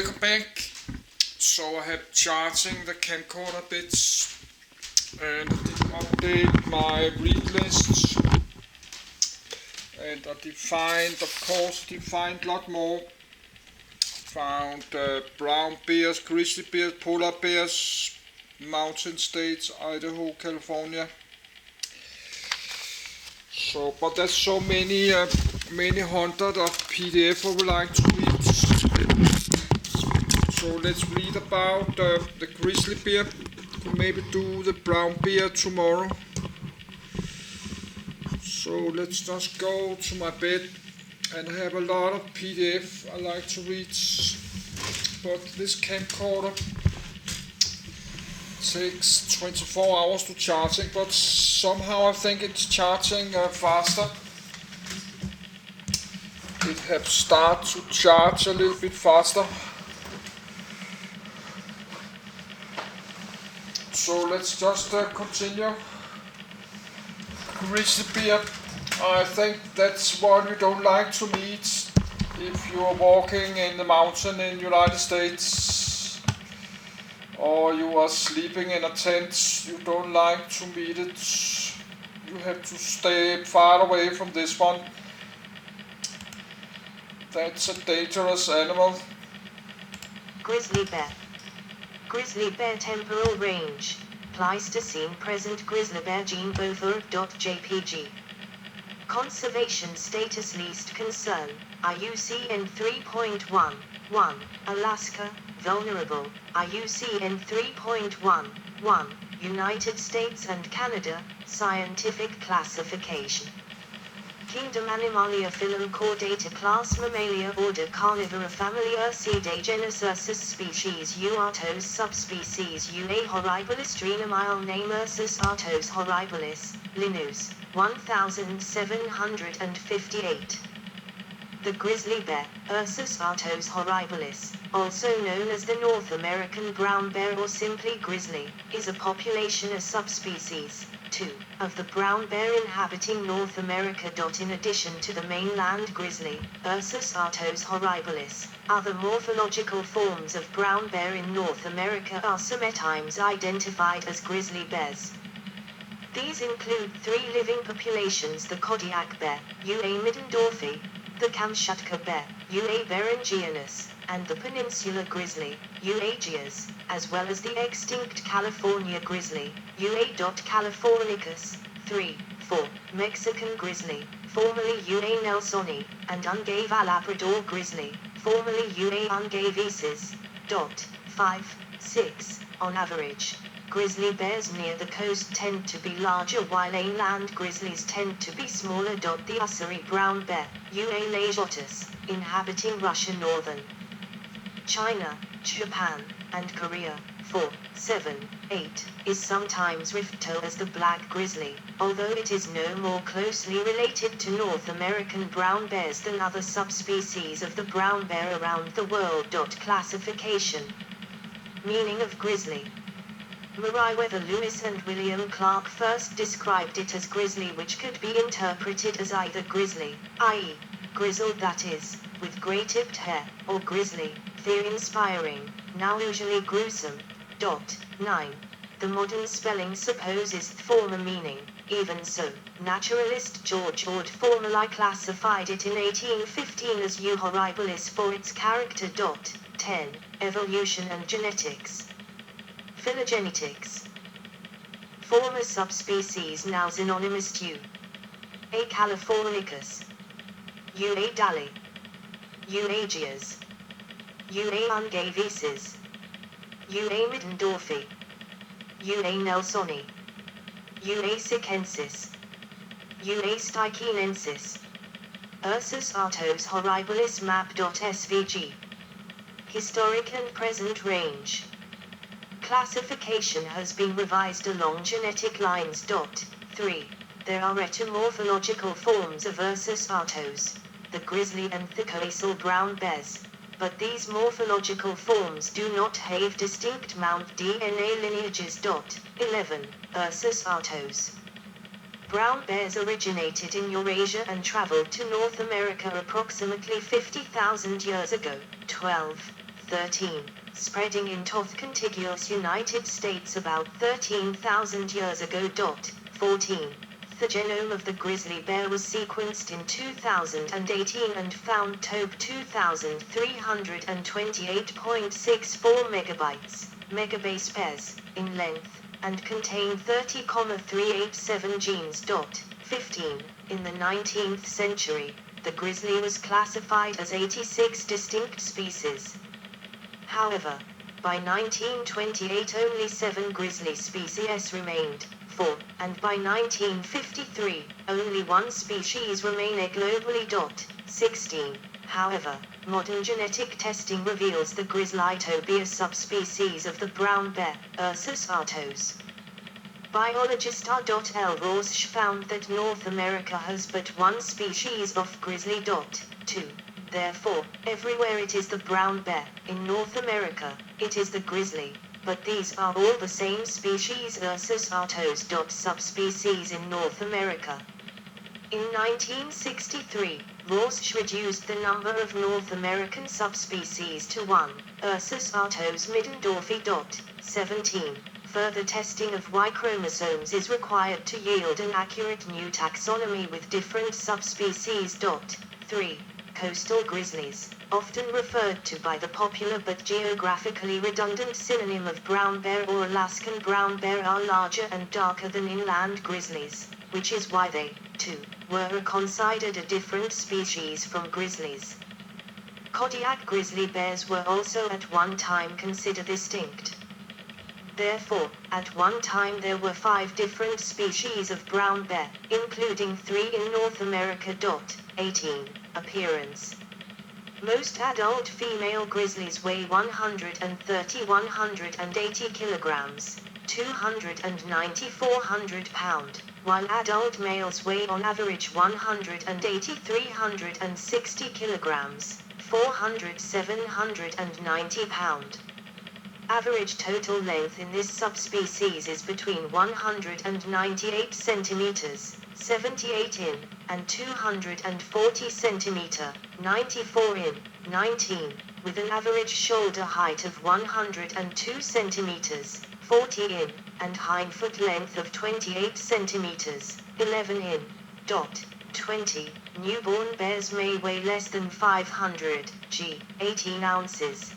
welcome back. So I have charging the camcorder bits and I did update my read lists, and I defined a lot more. Found brown bears, grizzly bears, polar bears, mountain states, Idaho, California. So, but there's so many hundred of PDF I would like to read. So let's read about the grizzly bear. Could maybe do the brown bear tomorrow. So let's just go to my bed and have a lot of PDF I like to read. But this camcorder takes 24 hours to charging, but somehow I think it's charging faster. It has started to charge a little bit faster. So let's just continue. Grizzly bear. I think that's one you don't like to meet if you are walking in the mountain in the United States, or you are sleeping in a tent. You don't like to meet it. You have to stay far away from this one. That's a dangerous animal. Grizzly bear. Grizzly bear temporal range. Pleistocene present grizzly bear gene bothor.jpg. Conservation status least concern. IUCN 3.1.1. Alaska, vulnerable. IUCN 3.1.1. United States and Canada, scientific classification. Kingdom Animalia phylum Chordata class Mammalia order Carnivora family Ursidae genus Ursus species Uartos subspecies Ua horribilis Drenamile name Ursus artos horribilis, Linus, 1758. The grizzly bear, Ursus artos horribilis, also known as the North American brown bear or simply grizzly, is a population a subspecies, 2, of the brown bear inhabiting North America. In addition to the mainland grizzly, Ursus artos horribilis, other morphological forms of brown bear in North America are sometimes identified as grizzly bears. These include 3 living populations: the Kodiak bear, Ua middendorfi, the Kamchatka bear, Ua berengianus, and the peninsula grizzly, Uagias, as well as the extinct California grizzly, Ua californicus, 3, 4, Mexican grizzly, formerly Ua nelsoni, and Ungava Labrador grizzly, formerly Ua ungavesis. 5, 6, on average. Grizzly bears near the coast tend to be larger while inland grizzlies tend to be smaller. The Ussuri brown bear, Ua lasiotus, inhabiting Russia, northern China, Japan, and Korea, 4, 7, 8, is sometimes referred to as the black grizzly, although it is no more closely related to North American brown bears than other subspecies of the brown bear around the world. Classification. Meaning of grizzly. Meriwether Lewis and William Clark first described it as grizzly, which could be interpreted as either grizzly, i.e., grizzled, that is, with grey tipped hair, or grizzly, fear-inspiring, now usually gruesome. 9. The modern spelling supposes the former meaning. Even so, naturalist George Ord formerly classified it in 1815 as U. horribilis for its character. 10. Evolution and genetics. Phylogenetics. Former subspecies now synonymous to A. californicus, Ua dalli, Uagias, Ua ungavesis, Ua middendorfi, Ua nelsoni, Ua sicensis, Ua steichienensis, Ursus artos horribilis map.svg. Historic and present range. Classification has been revised along genetic lines. 3. There are etomorphological forms of Ursus artos, the grizzly and the coastal brown bears, but these morphological forms do not have distinct mount DNA lineages. 11. Ursus artos. Brown bears originated in Eurasia and traveled to North America approximately 50,000 years ago. 12. 13, spreading in contiguous United States about 13,000 years ago. 14. The genome of the grizzly bear was sequenced in 2018 and found to be 2,328.64 megabase pairs, in length, and contain 30,387 genes. 15. In the 19th century, the grizzly was classified as 86 distinct species. However, by 1928 only 7 grizzly species remained, 4, and by 1953, only 1 species remained globally. 16. However, modern genetic testing reveals the grizzly to be a subspecies of the brown bear, Ursus arctos. Biologist R.L. Rorsch found that North America has but 1 species of grizzly. 2. Therefore, everywhere it is the brown bear. In North America, it is the grizzly, but these are all the same species. Ursus arctos. Subspecies in North America. In 1963, Rorsch reduced the number of North American subspecies to 1, Ursus arctos middendorfi. 17. Further testing of Y chromosomes is required to yield an accurate new taxonomy with different subspecies. 3. Coastal grizzlies, often referred to by the popular but geographically redundant synonym of brown bear or Alaskan brown bear, are larger and darker than inland grizzlies, which is why they, too, were considered a different species from grizzlies. Kodiak grizzly bears were also at one time considered distinct. Therefore, at one time there were 5 different species of brown bear, including 3 in North America. 18. Appearance. Most adult female grizzlies weigh 130-180 kilograms, 290-400 pound, while adult males weigh on average 180-360 kilograms, 400-790 pound. Average total length in this subspecies is between 198 centimeters, 78 in, and 240 centimeter, 94 in, 19, with an average shoulder height of 102 centimeters, 40 in, and hindfoot length of 28 centimeters, 11 in. 20. Newborn bears may weigh less than 500 g, 18 ounces.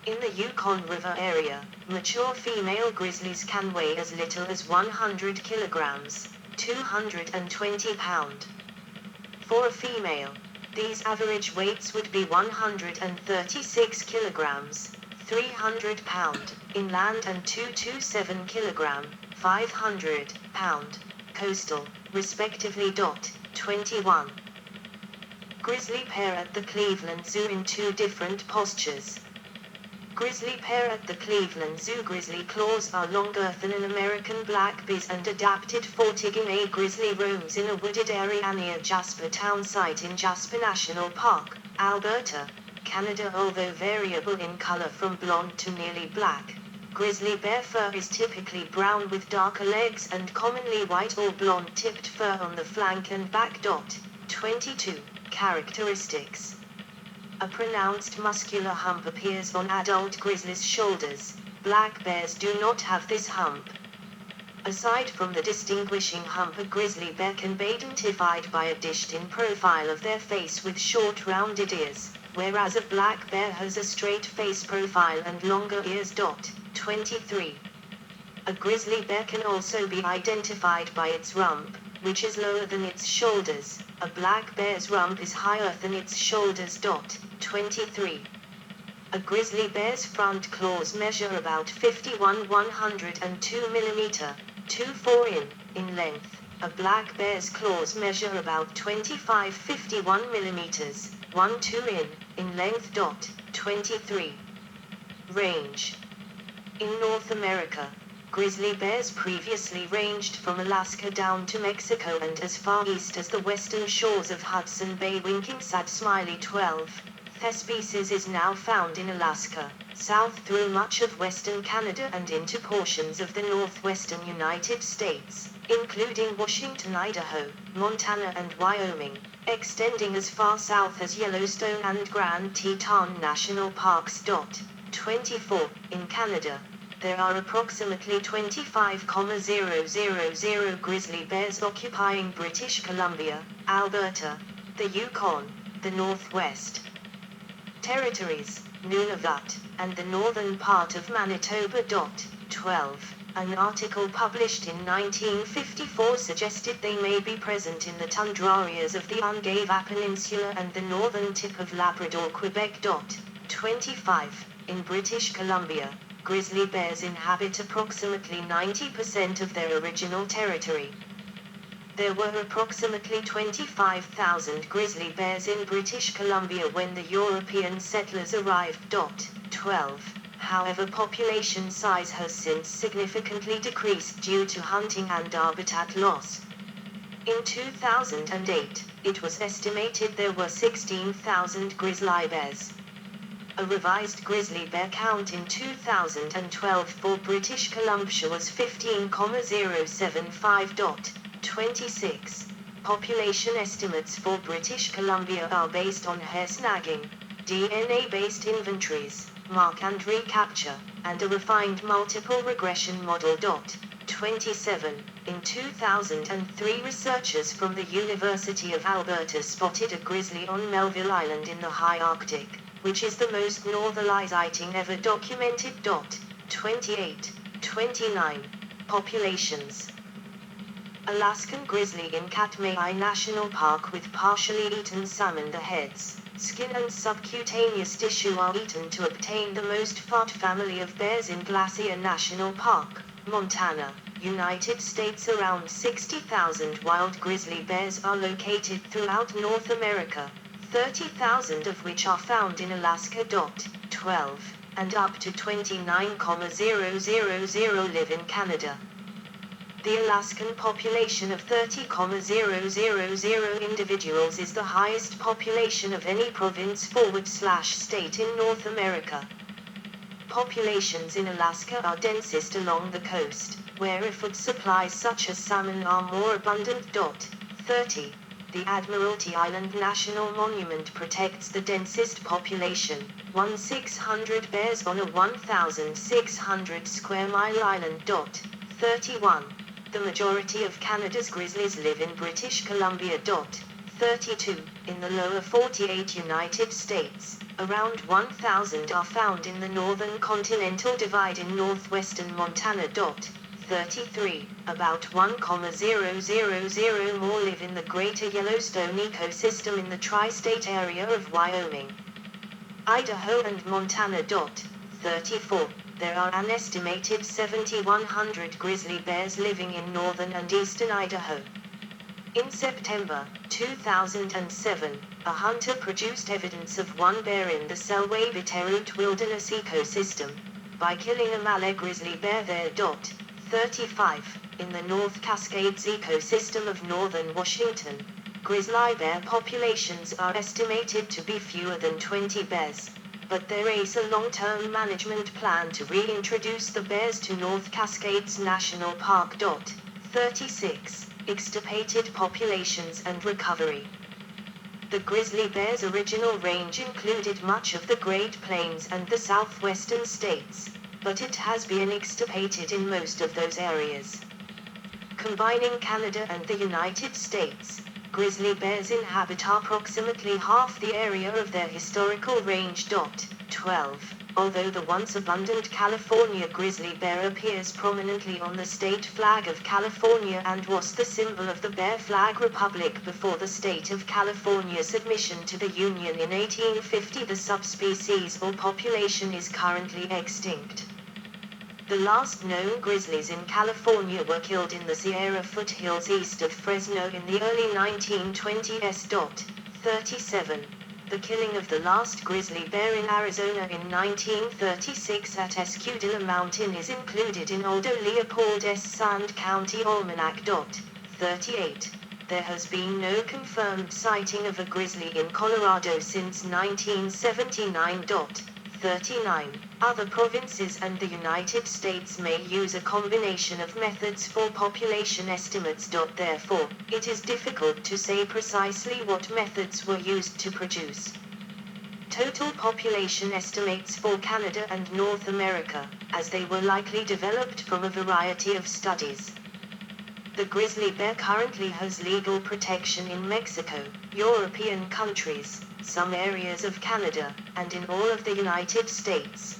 In the Yukon River area, mature female grizzlies can weigh as little as 100 kilograms, 220 pound. For a female, these average weights would be 136 kilograms, 300 pound, inland, and 227 kilogram, 500 pound, coastal, respectively. 21. Grizzly bear at the Cleveland Zoo in 2 different postures. Grizzly bear at the Cleveland Zoo. Grizzly claws are longer than an American black bear's and adapted for digging. A grizzly roams in a wooded area near Jasper Town Site in Jasper National Park, Alberta, Canada. Although variable in color from blonde to nearly black, grizzly bear fur is typically brown with darker legs and commonly white or blonde tipped fur on the flank and back. 22. Characteristics. A pronounced muscular hump appears on adult grizzlies' shoulders. Black bears do not have this hump. Aside from the distinguishing hump, a grizzly bear can be identified by a dished-in profile of their face with short rounded ears, whereas a black bear has a straight face profile and longer ears. 23. A grizzly bear can also be identified by its rump, which is lower than its shoulders. A black bear's rump is higher than its shoulders. 23. A grizzly bear's front claws measure about 51-102 mm, 24 in length. A black bear's claws measure about 25-51 mm, 12 in length. 23. Range. In North America, grizzly bears previously ranged from Alaska down to Mexico and as far east as the western shores of Hudson Bay. Winkinsad smiley 12. The species is now found in Alaska, south through much of western Canada and into portions of the northwestern United States, including Washington, Idaho, Montana and Wyoming. extending as far south as Yellowstone and Grand Teton National Parks. 24. In Canada, there are approximately 25,000 grizzly bears occupying British Columbia, Alberta, the Yukon, the Northwest Territories, Nunavut, and the northern part of Manitoba. 12. An article published in 1954 suggested they may be present in the tundra areas of the Ungava Peninsula and the northern tip of Labrador, Quebec. 25. In British Columbia, grizzly bears inhabit approximately 90% of their original territory. There were approximately 25,000 grizzly bears in British Columbia when the European settlers arrived. 12. However, population size has since significantly decreased due to hunting and habitat loss. In 2008, it was estimated there were 16,000 grizzly bears. A revised grizzly bear count in 2012 for British Columbia was 15,075. 26. Population estimates for British Columbia are based on hair snagging, DNA-based inventories, mark and recapture, and a refined multiple regression model. 27. In 2003, researchers from the University of Alberta spotted a grizzly on Melville Island in the high Arctic, which is the most northerly sighting ever documented. 28. 29. Populations. Alaskan grizzly in Katmai National Park with partially eaten salmon. The heads, skin and subcutaneous tissue are eaten to obtain the most fat family of bears in Glacier National Park, Montana, United States. Around 60,000 wild grizzly bears are located throughout North America, 30,000 of which are found in Alaska. 12. And up to 29,000 live in Canada. The Alaskan population of 30,000 individuals is the highest population of any province/state in North America. Populations in Alaska are densest along the coast, where food supplies such as salmon are more abundant. 30. The Admiralty Island National Monument protects the densest population, 1,600 bears on a 1,600 square mile island. 31. The majority of Canada's grizzlies live in British Columbia. 32. In the lower 48 United States, around 1,000 are found in the northern continental divide in northwestern Montana. 33. About 1,000 more live in the greater Yellowstone ecosystem in the tri-state area of Wyoming, Idaho and Montana. 34. There are an estimated 7,100 grizzly bears living in northern and eastern Idaho. In September 2007, a hunter produced evidence of one bear in the Selway Bitterroot Wilderness ecosystem by killing a Malay grizzly bear there. 35. In the North Cascades ecosystem of northern Washington, grizzly bear populations are estimated to be fewer than 20 bears, but there is a long-term management plan to reintroduce the bears to North Cascades National Park. 36. Extirpated populations and recovery. The grizzly bear's original range included much of the Great Plains and the southwestern states, but it has been extirpated in most of those areas. Combining Canada and the United States, grizzly bears inhabit approximately half the area of their historical range. 12. Although the once abundant California grizzly bear appears prominently on the state flag of California and was the symbol of the Bear Flag Republic before the state of California's admission to the Union in 1850, the subspecies or population is currently extinct. The last known grizzlies in California were killed in the Sierra foothills east of Fresno in the early 1920s. 37. The killing of the last grizzly bear in Arizona in 1936 at Escudilla Mountain is included in Aldo Leopold S. Sand County Almanac. 38. There has been no confirmed sighting of a grizzly in Colorado since 1979. 39. Other provinces and the United States may use a combination of methods for population estimates. Therefore, it is difficult to say precisely what methods were used to produce total population estimates for Canada and North America, as they were likely developed from a variety of studies. The grizzly bear currently has legal protection in Mexico, European countries, some areas of Canada, and in all of the United States.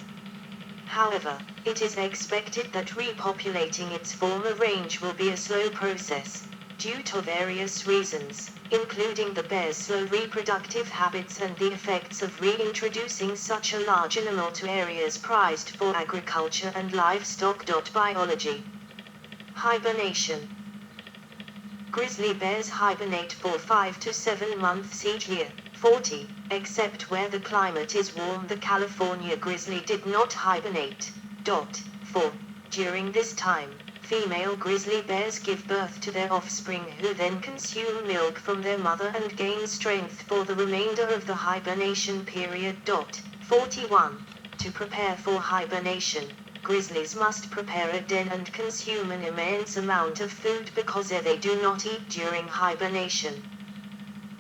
However, it is expected that repopulating its former range will be a slow process, due to various reasons, including the bear's slow reproductive habits and the effects of reintroducing such a large animal to areas prized for agriculture and livestock. Biology. Hibernation. Grizzly bears hibernate for 5 to 7 months each year. 40, except where the climate is warm. The California grizzly did not hibernate. 4. During this time, female grizzly bears give birth to their offspring who then consume milk from their mother and gain strength for the remainder of the hibernation period. 41. To prepare for hibernation, grizzlies must prepare a den and consume an immense amount of food because they do not eat during hibernation.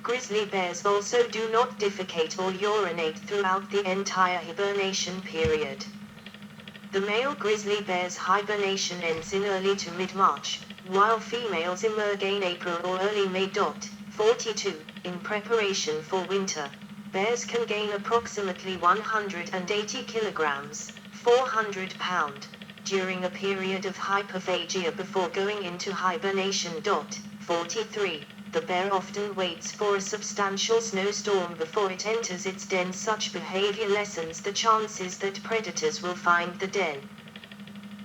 Grizzly bears also do not defecate or urinate throughout the entire hibernation period. The male grizzly bear's hibernation ends in early to mid-March, while females emerge in April or early May. 42. In preparation for winter, bears can gain approximately 180 kilograms, 400 pounds, during a period of hyperphagia before going into hibernation. 43. The bear often waits for a substantial snowstorm before it enters its den. Such behavior lessens the chances that predators will find the den.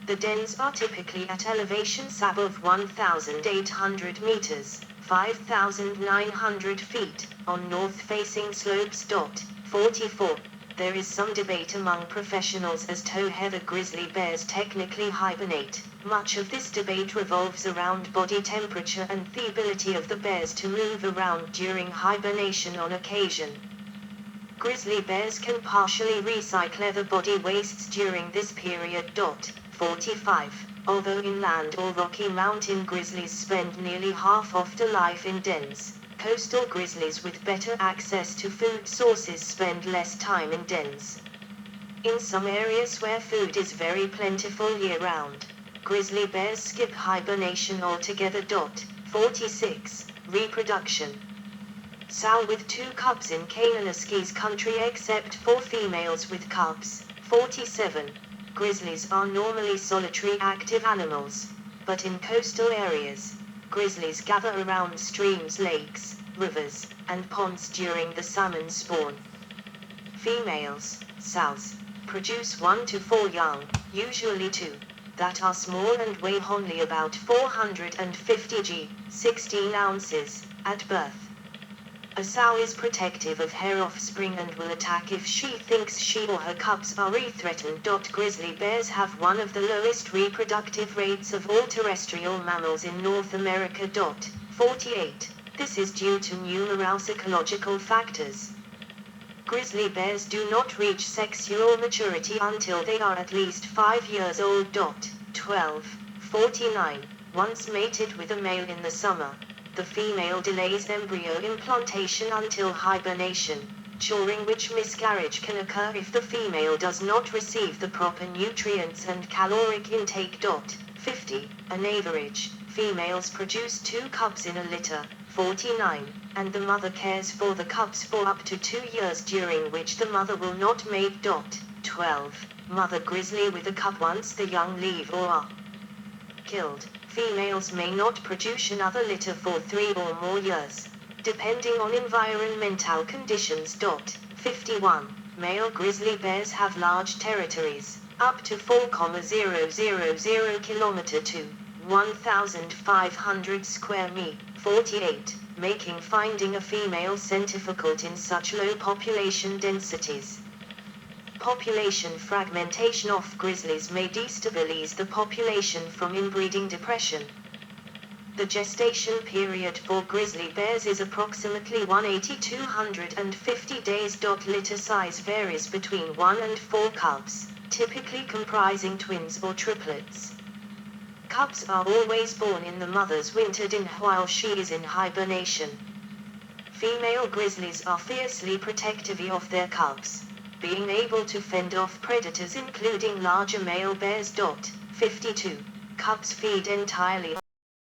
The dens are typically at elevations above 1,800 meters, 5,900 feet, on north-facing slopes. 44. There is some debate among professionals as to whether grizzly bears technically hibernate. Much of this debate revolves around body temperature and the ability of the bears to move around during hibernation on occasion. Grizzly bears can partially recycle their body wastes during this period. 45. Although inland or Rocky Mountain grizzlies spend nearly half of their life in dens, coastal grizzlies with better access to food sources spend less time in dens. In some areas where food is very plentiful year-round, grizzly bears skip hibernation altogether. 46. Reproduction. Sow with 2 cubs in Kananaskis country except for females with cubs. 47. Grizzlies are normally solitary active animals, but in coastal areas, grizzlies gather around streams, lakes, rivers, and ponds during the salmon spawn. Females, sows, produce 1 to 4 young, usually 2, that are small and weigh only about 450 g, 16 ounces, at birth. A sow is protective of her offspring and will attack if she thinks she or her cubs are threatened. Grizzly bears have one of the lowest reproductive rates of all terrestrial mammals in North America. 48. This is due to numerous ecological factors. Grizzly bears do not reach sexual maturity until they are at least 5 years old. 12. 49. Once mated with a male in the summer, the female delays embryo implantation until hibernation, during which miscarriage can occur if the female does not receive the proper nutrients and caloric intake. 50. On average, females produce 2 cubs in a litter. 49. And the mother cares for the cubs for up to 2 years, during which the mother will not mate. 12. Mother grizzly with a cub once the young leave or are killed. Females may not produce another litter for 3 or more years, depending on environmental conditions. 51. Male grizzly bears have large territories, up to 4,000 km to 1,500 square mi. 48. Making finding a female scent difficult in such low population densities. Population fragmentation of grizzlies may destabilize the population from inbreeding depression. The gestation period for grizzly bears is approximately 180 to 250 days. Litter size varies between 1 and 4 cubs, typically comprising twins or triplets. Cubs are always born in the mother's winter den while she is in hibernation. Female grizzlies are fiercely protective of their cubs, being able to fend off predators including larger male bears. 52. Cubs feed entirely